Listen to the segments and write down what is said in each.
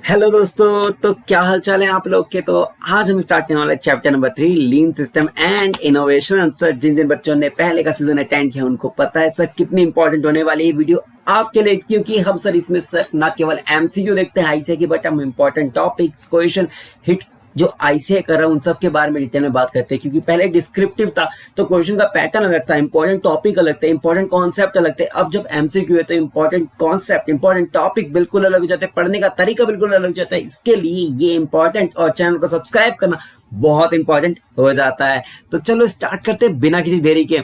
Hello दोस्तों, तो क्या हाल चाल है आप लोग के। तो आज हम स्टार्ट करने वाले chapter number 3 lean system and innovation. Sir जिन जिन बच्चों ने पहले का सीजन अटेंड किया उनको पता है सर कितनी इंपॉर्टेंट होने वाली है वीडियो आपके लिए, क्योंकि हम सर इसमें सर ना केवल एमसीक्यू देखते हैं आईसीए की, बट हम इंपॉर्टेंट टॉपिक्स क्वेश्चन हिट जो आईसीए कर रहा है उन सब के बारे में डिटेल में बात करते हैं। क्योंकि पहले डिस्क्रिप्टिव था तो क्वेश्चन का पैटर्न अलग था, इंपॉर्टेंट टॉपिक अलग थे, इंपॉर्टेंट कॉन्सेप्ट अलग थे। अब जब एमसीक्यू है तो इंपॉर्टेंट कॉन्सेप्ट इंपॉर्टेंट टॉपिक बिल्कुल अलग हो जाते हैं, पढ़ने का तरीका बिल्कुल अलग हो जाता है। इसके लिए ये इंपॉर्टेंट और चैनल को सब्सक्राइब करना बहुत इंपॉर्टेंट हो जाता है। तो चलो स्टार्ट करते हैं बिना किसी देरी के।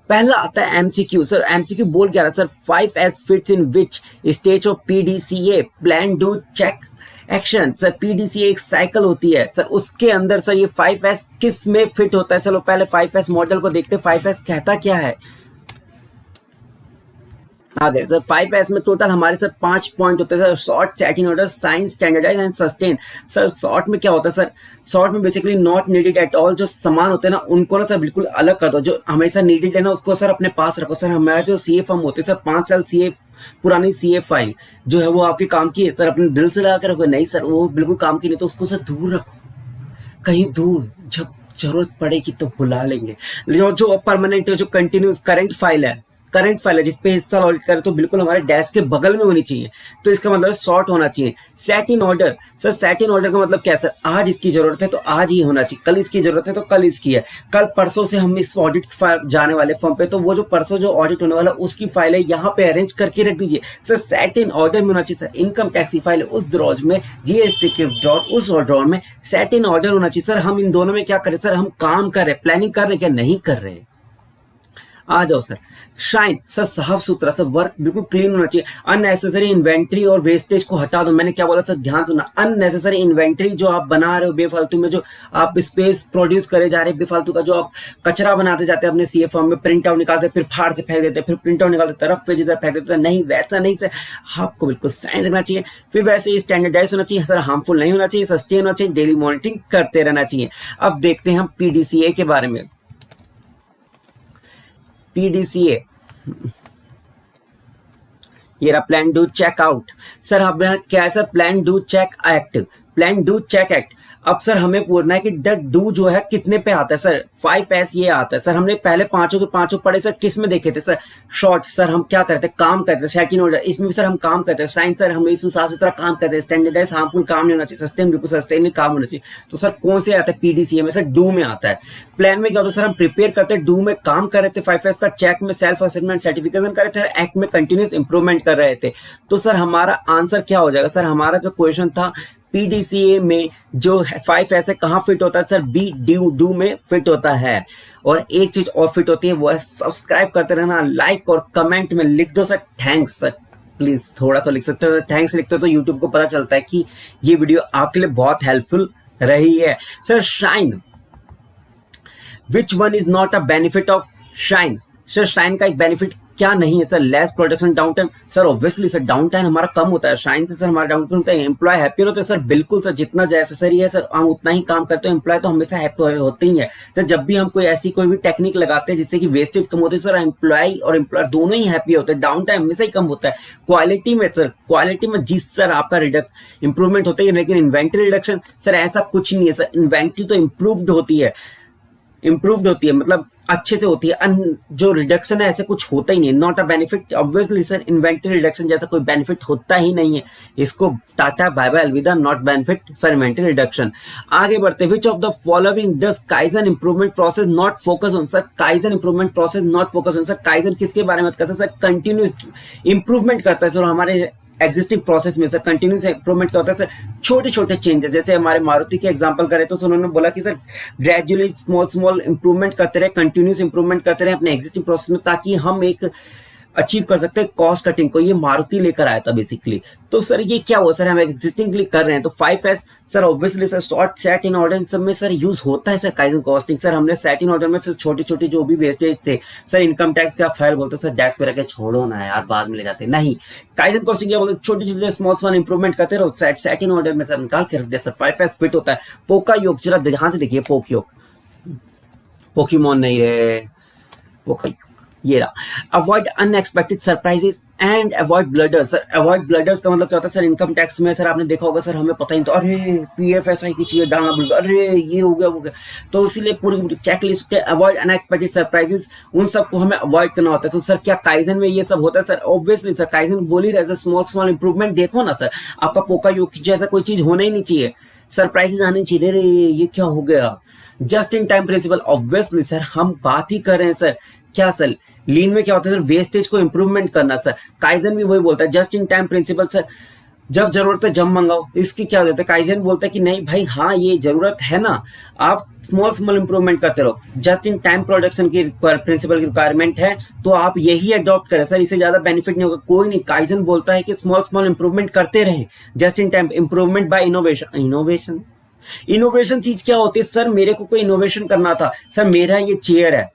पहला आता है एमसीक्यू। सर एमसीक्यू बोल क्या रहा है sir, 5S fits in which stage of PDCA, plan do check action. Sir PDCA एक साइकिल होती है सर, उसके अंदर सर ये 5S किस में फिट होता है। चलो पहले 5S मॉडल को देखते हैं, 5S कहता क्या है। आ गए सर 5S में टोटल हमारे सर 5 पॉइंट होते हैं sir, sort, setting order, shine, standardize and sustain. Sir sort में क्या होता है सर, शॉर्ट में basically not needed at all, जो सामान होते हैं ना उनको ना सर बिल्कुल अलग कर दो, जो हमेशा नीडेड है ना उसको सर अपने पास रखो। सर हमारा जो सीए फॉर्म होते हैं सर 5 साल सीए पुरानी सीए फाइल जो है वो आपके काम की है सर, अपने दिल से लगा कर रखो। नहीं सर वो बिल्कुल काम की नहीं, तो उसको सर दूर रखो, कहीं दूर, जब जरूरत पड़ेगी तो बुला लेंगे। जो परमानेंट जो कंटिन्यूस करंट फाइल है जिसपे हिस्सा ऑडिट करें तो बिल्कुल हमारे डेस्क के बगल में होनी चाहिए। तो इसका मतलब शॉर्ट होना चाहिए। Set in order, sir set in order का मतलब क्या है सर, आज इसकी जरूरत है तो आज ही होना चाहिए, कल इसकी जरूरत है तो कल इसकी है। कल परसों से हम इस ऑडिट जाने वाले फॉर्म पे, तो वो जो परसों जो ऑडिट होने वाला उसकी फाइल है यहाँ पे अरेंज करके रख दीजिए। सर सेट इन ऑर्डर में होना चाहिए। सर इनकम टैक्स की फाइल उस ड्रॉज में, जीएसटी के ड्रॉर उस ड्रॉर में, सेट इन ऑर्डर होना चाहिए। सर हम इन दोनों में क्या करें सर, हम काम कर रहे हैं, प्लानिंग कर रहे हैं क्या, नहीं कर रहे हैं। आ जाओ सर शाइन, सर साफ सुथरा, सर वर्क बिल्कुल क्लीन होना चाहिए। अननेसेसरी इन्वेंट्री और वेस्टेज को हटा दो। मैंने क्या बोला सर, ध्यान सुनना। अननेसेसरी इन्वेंट्री जो आप बना रहे हो बेफालतू में, जो आप स्पेस प्रोड्यूस करे जा रहे हैं बेफालतू का, जो आप कचरा बनाते जाते हैं अपने सीए फॉर्म में, प्रिंट आउट निकालते फिर फाड़ के फेंक देते, फिर प्रिंट आउट निकालते तरफ पे जिधर फेंक देते। नहीं वैसा नहीं सर, आपको बिल्कुल साइन रखना चाहिए। फिर वैसे ही स्टैंडर्डाइज होना चाहिए सर, हार्मफुल नहीं होना चाहिए, सस्टेन होना चाहिए, डेली मॉनिटरिंग करते रहना चाहिए। अब देखते हैं हम पीडीसीए के बारे में। पीडीसीए ये रहा plan do check out. Sir हमारा क्या है sir, plan do check act, plan do check act. अब सर हमें पूछना है कि द डू जो है कितने पे आता है। सर 5S ये आता है। सर हमने पहले पांचों के पांचों पढ़े सर, किस में देखे थे सर, शॉर्ट। सर हम क्या करते हैं, काम करते हैं, सेट इन ऑर्डर इसमें भी सर हम काम करते हैं, साइंस सर हम इसमें साफ सुथरा काम करते हैं, स्टैंडर्डाइज हार्मफुल काम नहीं होना चाहिए, सस्टेन बिल्कुल सस्टेन काम होना चाहिए। तो सर कौन से आता है, पीडीसीए में सर डू में आता है। प्लान में क्या होता है सर, हम प्रिपेयर करते हैं, डू में काम कर रहे थे 5S का, चेक में सेल्फ असेसमेंट सर्टिफिकेशन कर रहे थे, एक्ट में कंटिन्यूस इंप्रूवमेंट कर रहे थे। तो सर हमारा आंसर क्या हो जाएगा। सर हमारा जो क्वेश्चन था पीडीसीए में जो 5S है कहाँ फिट होता है सर, बी डू में फिट होता है। और एक चीज और फिट होती है वो है सब्सक्राइब करते रहना, लाइक और कमेंट में लिख दो सर थैंक्स। सर प्लीज थोड़ा सा लिख सकते हो, थैंक्स लिखते हो तो यूट्यूब को पता चलता है कि ये वीडियो आपके लिए बहुत हेल्पफुल रही है। Sir shine, which one is not a benefit of shine. Sir shine का एक बेनिफिट क्या नहीं है sir, less production down time. Sir obviously sir down time हमारा कम होता है, शाइन से सर हमारा डाउन टाइम होता है, एम्प्लॉय हैप्पी होते हैं। सर बिल्कुल सर जितना नेसेसरी है सर हम उतना ही काम करते हैं, एम्प्लॉय तो हमेशा हैप्पी होते ही है। सर जब भी हम कोई ऐसी कोई भी टेक्निक लगाते हैं जिससे कि वेस्टेज कम होती है सर, एम्प्लॉय और एम्प्लॉयर दोनों ही हैप्पी होते हैं, डाउन टाइम हमेशा ही कम होता है। क्वालिटी में सर, क्वालिटी में जिस सर आपका इंप्रूवमेंट होता है, लेकिन इन्वेंट्री रिडक्शन सर ऐसा कुछ नहीं है सर। इन्वेंट्री तो इंप्रूव्ड होती है मतलब अच्छे से होती है, जो रिडक्शन है ऐसे कुछ होता ही नहीं, not a benefit. Obviously sir inventory reduction जैसा कोई बेनिफिट होता ही नहीं है, इसको टाटा बाय बाय अलविदा, not benefit sir inventory reduction. आगे बढ़ते, which of the following does kaizen improvement process not focus on. Sir kaizen improvement process not focus on. Sir kaizen किसके बारे में करता है सर, कंटिन्यूस इंप्रूवमेंट करता है सर हमारे एग्जिस्टिंग प्रोसेस में। सर कंटिन्यूस इंप्रूवमेंट क्या होता है सर, छोटे छोटे चेंजेस, जैसे हमारे मारुति के एग्जांपल करें तो उन्होंने बोला कि सर ग्रेजुअली स्मॉल इंप्रूवमेंट करते रहे, कंटिन्यूस इंप्रूवमेंट करते रहे अपने एग्जिस्टिंग प्रोसेस में, ताकि हम एक अचीव कर सकते हैं कॉस्ट कटिंग को। ये मारुति लेकर आया था बेसिकली। तो सर ये क्या हुआ सर, हम एग्जिस्टिंगली कर रहे हैं। तो 5S sir obviously sir short, set in order in सब में सर यूज होता है सर काइजन कॉस्टिंग। सर हमने सेट इन ऑर्डर में सर छोटी छोटी जो भी वेस्टेज थे सर, इनकम टैक्स का फाइल बोलते सर डेस्क पे रखे छोड़ो ना यार बाद में ले जाते, नहीं काइजन कॉस्टिंग क्या बोलते, छोटे छोटे स्मॉल इंप्रूवमेंट करते रहो, सेट इन ऑर्डर में सर निकाल के रख दिया सर। 5S फिट होता है। पोका योग, जरा ध्यान से देखिए, पोक योग, पोकीमोन नहीं है, पोका ये रहा, avoid unexpected surprises and avoid blunders. Sir avoid blunders का मतलब क्या होता है सर, इनकम टैक्स में सर आपने देखा होगा सर, हमें पता ही नहीं तो अरे PFSI की चीज़ डालना भूल गया, अरे ये हो गया वो गया, तो इसीलिए पूरी चेक लिस्ट के अवॉइड अनएक्सपेक्टेड सरप्राइजेस, उन सबको हमें अवॉइड करना होता है। तो सर क्या काइजन में ये सब होता है सर? ऑब्वियसली सर, काइजन बोल ही रहे स्मॉल स्मॉल इंप्रूवमेंट। देखो ना सर, आपका पोका योग जैसा कोई चीज होना ही नहीं चाहिए, सरप्राइजेस आने चाहिए, अरे ये क्या हो गया। Just in time principle, obviously sir हम बात ही कर रहे हैं सर, क्या सर लीन में क्या होता है सर, वेस्टेज को इंप्रूवमेंट करना। सर काइजन भी वही बोलता है, just in time principle sir, जब जरूरत है जब मंगाओ। इसकी क्या होता है, काइजन बोलता है कि नहीं भाई हाँ ये जरूरत है ना, आप स्मॉल स्मॉल इंप्रूवमेंट करते रहो, जस्ट इन टाइम प्रोडक्शन की प्रिंसिपल की रिक्वायरमेंट है तो आप यही अडॉप्ट करें सर, इससे ज्यादा बेनिफिट नहीं होगा कोई नहीं। काइजन बोलता है कि स्मॉल स्मॉल इंप्रूवमेंट करते रहें, just in time improvement by innovation. Innovation चीज क्या होती है सर, मेरे को कोई इनोवेशन करना था सर, मेरा ये चेयर है,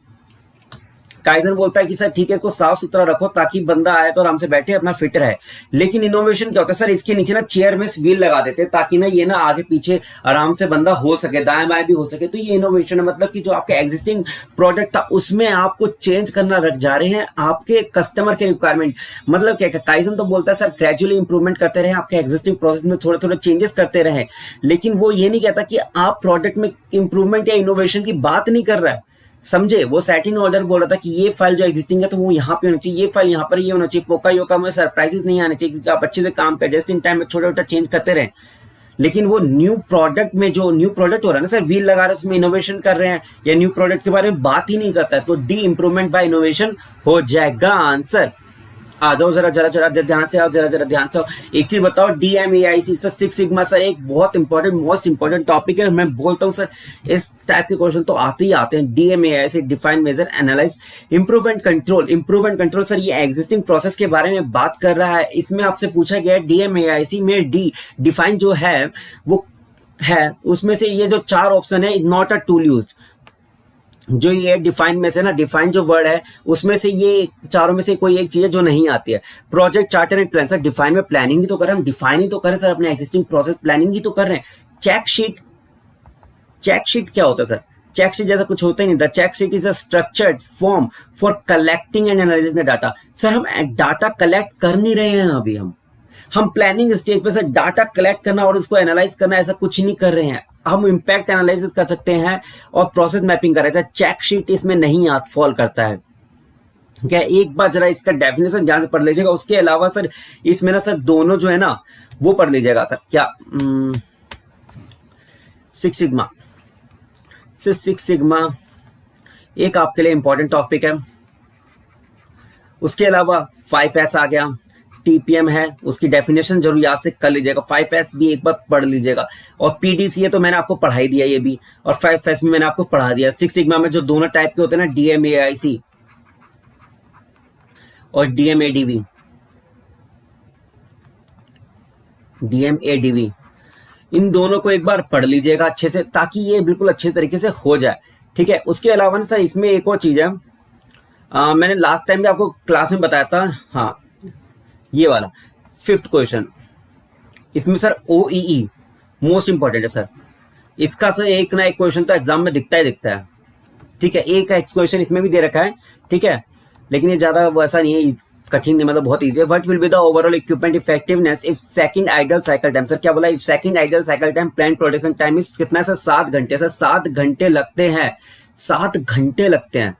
काइजन बोलता है कि सर ठीक है इसको साफ सुथरा रखो ताकि बंदा आए तो आराम से बैठे अपना फिट रहे। लेकिन इनोवेशन क्या होता है सर, इसके नीचे ना चेयर में व्हील लगा देते हैं ताकि ना ये ना आगे पीछे आराम से बंदा हो सके, दाएं बाएं भी हो सके। तो ये इनोवेशन है, मतलब कि जो आपके एग्जिस्टिंग प्रोडक्ट था उसमें आपको चेंज करना रख जा रहे हैं आपके कस्टमर के रिक्वायरमेंट। मतलब क्या, काइजन तो बोलता है सर ग्रेजुअली इंप्रूवमेंट करते रहे, आपके एग्जिस्टिंग प्रोसेस में थोड़े थोड़े चेंजेस करते रहे, लेकिन वो ये नहीं कहता कि आप प्रोडक्ट में इंप्रूवमेंट या इनोवेशन की बात नहीं कर रहा है। समझे, वो सेटिंग ऑर्डर बोल रहा था कि ये फाइल जो एग्जिस्टिंग है तो वो यहाँ पे होना चाहिए, ये फाइल यहाँ पर ये होना चाहिए। पोका योका में सरप्राइजेस नहीं आने चाहिए क्योंकि आप अच्छे से काम कर जस्ट इन टाइम में छोटा छोटा चेंज करते रहे। लेकिन वो न्यू प्रोडक्ट में जो न्यू प्रोडक्ट हो रहा है ना सर, व्हील लगा रहे हैं उसमें इनोवेशन कर रहे हैं या न्यू प्रोडक्ट के बारे में बात ही नहीं करता है, तो डी इंप्रूवमेंट बाय इनोवेशन हो जाएगा आंसर। आ जाओ जरा जरा जरा ध्यान से आओ, जरा जरा ध्यान से आओ। एक चीज बताओ, DMAIC sir, six sigma sir एक बहुत इंपॉर्टेंट मोस्ट इंपॉर्टेंट टॉपिक है। मैं बोलता हूँ सर इस टाइप के क्वेश्चन तो आते ही आते हैं। DMAIC define, measure, analyze, improve and control. Improve and control sir ये एग्जिस्टिंग प्रोसेस के बारे में बात कर रहा है। इसमें आपसे पूछा गया है DMAIC में डी डिफाइन जो है वो है, उसमें से ये जो चार ऑप्शन है, नॉट अ टूल यूज्ड, जो ये डिफाइन में से ना, डिफाइन जो वर्ड है उसमें से ये चारों में से कोई एक चीज है जो नहीं आती है। Project, charter and plan. Sir define में प्लानिंग ही तो कर रहे हैं हम, डिफाइन ही तो कर रहे हैं सर, अपने एग्जिस्टिंग प्रोसेस प्लानिंग ही तो कर रहे हैं। चेक शीट, चेक शीट क्या होता है सर? चेक शीट जैसा कुछ होता ही नहीं। The check sheet is a structured form for collecting and analysis the data. Sir हम डाटा कलेक्ट कर नहीं रहे हैं अभी, हम प्लानिंग स्टेज पे सर डाटा कलेक्ट करना और उसको एनालाइज करना ऐसा कुछ नहीं कर रहे हैं। हम इम्पैक्ट एनालिसिस कर सकते हैं और प्रोसेस मैपिंग कर रहे हैं। चेक शीट इसमें नहीं फॉल करता है। क्या, एक बार जरा इसका डेफिनेशन ध्यान से पढ़ लीजिएगा। उसके अलावा सर इसमें ना सर दोनों जो है ना वो पढ़ लीजिएगा सर। क्या सिक्स सिग्मा, सिक्स सिग्मा एक आपके लिए इंपॉर्टेंट टॉपिक है। उसके अलावा 5S आ गया, TPM है, उसकी डेफिनेशन जरूर याद से कर लीजिएगा। 5S भी एक बार पढ़ लीजिएगा। और PDCA तो मैंने आपको पढ़ाई दिया ये भी, और 5S भी मैंने आपको पढ़ा दिया। सिक्स सिग्मा में जो दोनों टाइप के होते हैं ना, DMAIC और DMADV, इन दोनों को एक बार पढ़ लीजिएगा अच्छे से ताकि ये बिल्कुल अच्छे तरीके से हो जाए। ठीक है, उसके अलावा ना सर इसमें एक और चीज है, मैंने लास्ट टाइम भी आपको क्लास में बताया था। हाँ, ये वाला 5th क्वेश्चन, इसमें सर OEE मोस्ट इंपॉर्टेंट है सर। इसका सर एक ना एक क्वेश्चन तो एग्जाम में दिखता ही दिखता है। ठीक है, एक क्वेश्चन इसमें भी दे रखा है। ठीक है, लेकिन ये ज्यादा वैसा नहीं है, कठिन नहीं, मतलब बहुत इजी है। What will be the overall equipment effectiveness if second idle cycle time. Sir क्या बोला, if second idle cycle time plan production time is कितना है सर? 7 घंटे। सर 7 घंटे लगते हैं, 7 घंटे लगते हैं।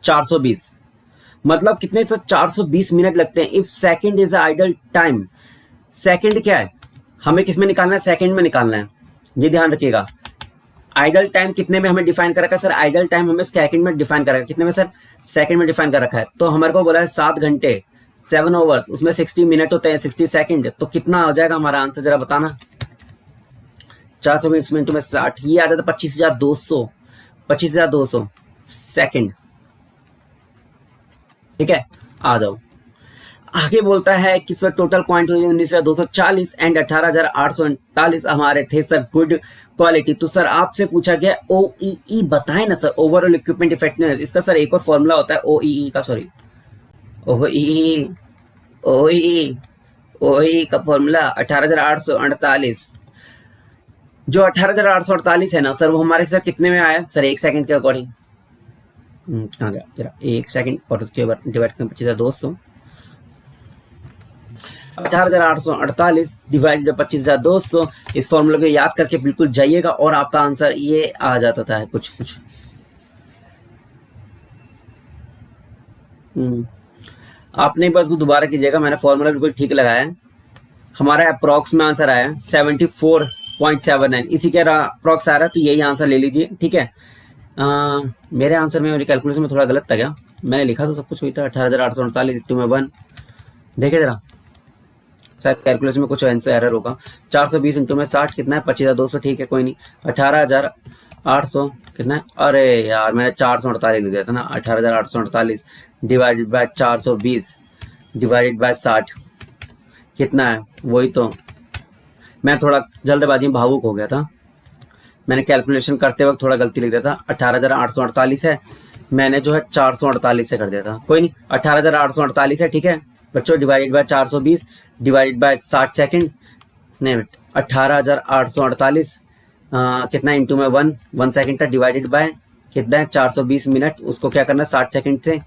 $420 मतलब कितने सर? 420 मिनट लगते हैं। If second is idle time, second क्या है हमें किस में निकालना है? सेकंड में निकालना है, ये ध्यान रखिएगा। आइडल टाइम कितने में हमें डिफाइन कर रखा है सर? आइडल टाइम हमें सेकंड में डिफाइन कर रखा है। कितने में सर? सेकंड में डिफाइन कर रखा है। तो हमारे को बोला है 7 घंटे, 7 आवर्स, उसमें 60 मिनट होते हैं, 60 सेकंड। तो कितना आ जाएगा हमारा आंसर, जरा बताना। 420 मिनट में 60, ये आ जाता है 25,200, 25,200 सेकंड। ठीक है, आ जाओ आगे। बोलता है कि सर टोटल पॉइंट हुए 19,240 एंड 18,839 हमारे थे सर गुड क्वालिटी। तो सर आपसे पूछा गया OEE बताएं ना सर, ओवरऑल इक्विपमेंट इफेक्टिवनेस। इसका सर एक और फॉर्मूला होता है OEE का, सॉरी OEE का फॉर्मूला 18,848 जो 18,848 है ना सर, वो हमारे सर कितने में आया सर, 1 सेकंड के अकॉर्डिंग कहाँ गया जरा, 1 सेकंड और उसके बाद डिवाइड करें 25,200। 18,848 डिवाइडेड बाई 25,200, इस फॉर्मूले को याद करके बिल्कुल जाइएगा और आपका आंसर ये आ जाता है कुछ कुछ। आपने बस को दोबारा कीजिएगा, मैंने फॉर्मूला बिल्कुल ठीक लगाया है। हमारा अप्रॉक्स में आंसर आया 74.79, इसी के अप्रॉक्स आ रहा है, तो यही आंसर ले लीजिए, ठीक है। मेरे आंसर में, मेरी कैलकुलेशन में थोड़ा गलत था क्या, मैंने लिखा तो सब कुछ हुई था 18,848 इंटू में 1, देखे जरा शायद कैलकुलेशन में कुछ आंसर एरर होगा। 420 इंटू में 60 कितना है, 25,200, ठीक है कोई नहीं। 18,800 कितना है, अरे यार मैंने 448 लिख दिया था ना, 18,848 डिवाइडेड बाय 420 डिवाइडेड बाय 60 कितना है, वही तो मैं थोड़ा जल्दबाजी में भावुक हो गया था, मैंने कैलकुलेशन करते वक्त थोड़ा गलती लिख दिया था। 18,848 है, मैंने जो है 448 से कर दिया था, कोई नहीं। 18,848 है, ठीक है बच्चों, divided by 420 divided by 60 second, नहीं 18,848 कितना इंटू में 1 सेकंड था, डिवाइडेड बाय कितना है 420 मिनट, उसको क्या करना है 60 सेकंड से,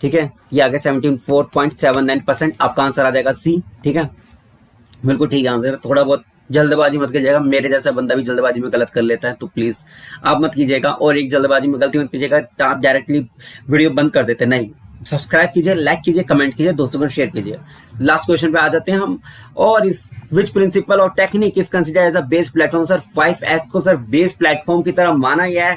ठीक है। ये आगे 74.79% आपका आंसर आ जाएगा सी, ठीक है बिल्कुल ठीक है आंसर। थोड़ा बहुत जल्दबाजी मत कीजिएगा, मेरे जैसा बंदा भी जल्दबाजी में गलत कर लेता है, तो प्लीज आप मत कीजिएगा, और एक जल्दबाजी में गलती मत कीजिएगा, आप डायरेक्टली वीडियो बंद कर देते, नहीं, सब्सक्राइब कीजिए, लाइक कीजिए, कमेंट कीजिए, दोस्तों को शेयर कीजिए। लास्ट क्वेश्चन पे आ जाते हैं हम, और इस विच प्रिंसिपल और technique is consider as a base platform. Sir 5S को सर बेस प्लेटफॉर्म की तरह माना गया है,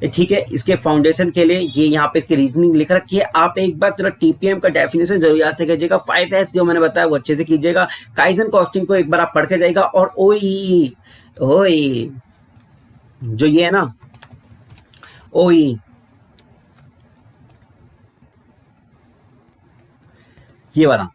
ठीक है। इसके फाउंडेशन के लिए ये यहाँ पे इसकी रीजनिंग लिख रखी है, आप एक बार चलो TPM का डेफिनेशन जरूर याद से कीजिएगा, 5S जो मैंने बताया वो अच्छे से कीजिएगा, काइजन कॉस्टिंग को एक बार आप पढ़ के जाइएगा, और OEE जो ये है ना OEE, ये वाला,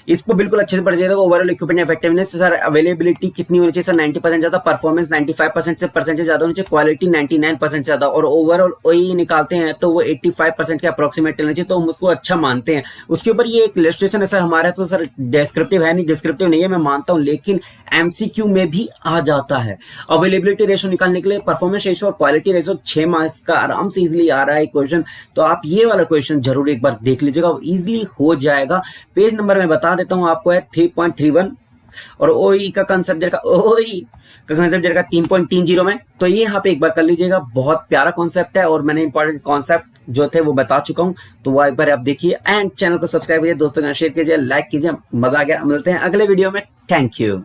इसको बिल्कुल अच्छे से पढ़ जाएगा। Overall equipment effectiveness sir, availability कितनी होनी चाहिए सर, 90% ज्यादा, परफॉर्मेंस 95% से परसेंटेज ज्यादा होनी चाहिए, क्वालिटी 99% ज्यादा, और ओवरऑल OEE निकालते हैं तो वो 85% के अप्रोक्सीमेट लेना चाहिए, तो हम उसको अच्छा मानते हैं। उसके ऊपर ये एक इलस्ट्रेशन है सर हमारा, तो सर डिस्क्रिप्टिव है नहीं, डिस्क्रिप्टिव नहीं है मैं मानता हूँ, लेकिन MCQ में भी आ जाता है। अवेलेबिलिटी रेशो निकालने के लिए परफॉर्मेंस रेशो और क्वालिटी रेशो 6 मार्क्स का आराम से इजिली आ रहा है क्वेश्चन, तो आप ये वाला क्वेश्चन जरूर एक बार देख लीजिएगा, इजिली हो जाएगा। पेज नंबर मैं बता देता हूं आपको है 3.31, और OEE का कंसेप्ट का 3.30 में, तो ये यहाँ पे एक बार कर लीजिएगा, बहुत प्यारा कॉन्सेप्ट है, और मैंने इंपॉर्टेंट कॉन्सेप्ट जो थे वो बता चुका हूं, तो वो एक बार आप देखिए, एंड चैनल को सब्सक्राइब कीजिए, दोस्तों का शेयर कीजिए, लाइक कीजिए। मजा आ गया, मिलते हैं अगले वीडियो में, थैंक यू।